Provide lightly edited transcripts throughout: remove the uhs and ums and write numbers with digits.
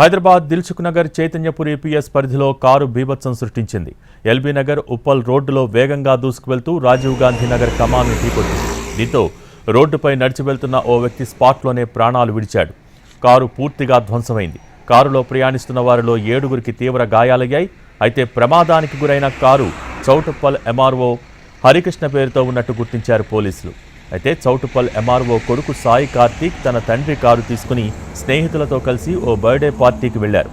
Hyderabad Dilsukh Nagar Chaitanyapuri PS పరిధిలో car బీభత్సం సృష్టించింది. ఎల్బీ నగర్ ఉప్పల్ రోడ్డులో వేగంగా దూసుకువెళ్తూ రాజీవ్ గాంధీ నగర్ కమాన్ను ఢీకొట్టింది. దీంతో రోడ్డుపై నడిచి వెళ్తున్న ఓ వ్యక్తి స్పాట్లోనే ప్రాణాలు విడిచాడు. కారు పూర్తిగా ధ్వంసమైంది. కారులో ప్రయాణిస్తున్న వారిలో 7గురికి తీవ్ర గాయాలయ్యాయి. అయితే ప్రమాదానికి గురైన కారు చౌటుప్పల్ ఎంఆర్ఓ హరికృష్ణ పేరుతో ఉన్నట్టు గుర్తించారు పోలీసులు. అయితే చౌటుప్పల్ ఎంఆర్ఓ కొడుకు సాయి కార్తీక్ తన తండ్రి కారు తీసుకుని స్నేహితులతో కలిసి ఓ బర్త్డే పార్టీకి వెళ్లారు.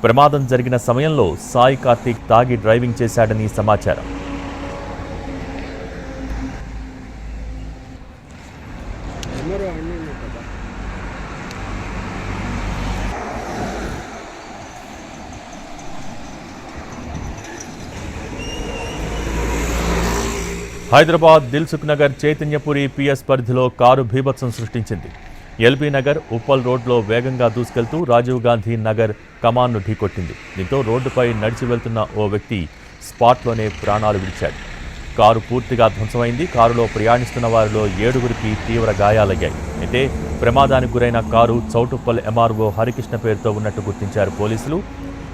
ప్రమాదం జరిగిన సమయంలో సాయి కార్తీక్ తాగి డ్రైవింగ్ చేశాడని సమాచారం. హైదరాబాద్ దిల్సుఖ్ నగర్ చైతన్యపురి పిఎస్ పరిధిలో కారు బీభత్సం సృష్టించింది. ఎల్బీ నగర్ ఉప్పల్ రోడ్లో వేగంగా దూసుకెళ్తూ రాజీవ్ గాంధీ నగర్ కమాన్ను ఢీకొట్టింది. దీంతో రోడ్డుపై నడిచి వెళ్తున్న ఓ వ్యక్తి స్పాట్లోనే ప్రాణాలు విడిచాడు. కారు పూర్తిగా ధ్వంసమైంది. కారులో ప్రయాణిస్తున్న వారిలో 7గురికి తీవ్ర గాయాలయ్యాయి. అయితే ప్రమాదానికి గురైన కారు చౌటుప్పల్ ఎంఆర్ఓ హరికృష్ణ పేరుతో ఉన్నట్టు గుర్తించారు పోలీసులు.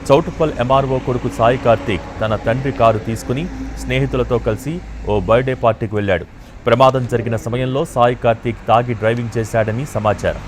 చౌటుప్పల్ ఎంఆర్ఓ కొడుకు సాయి కార్తీక్ తన తండ్రి కారు తీసుకుని స్నేహితులతో కలిసి ఓ బర్త్డే పార్టీకి వెళ్లాడు. ప్రమాదం జరిగిన సమయంలో సాయి కార్తీక్ తాగి డ్రైవింగ్ చేశాడని సమాచారం.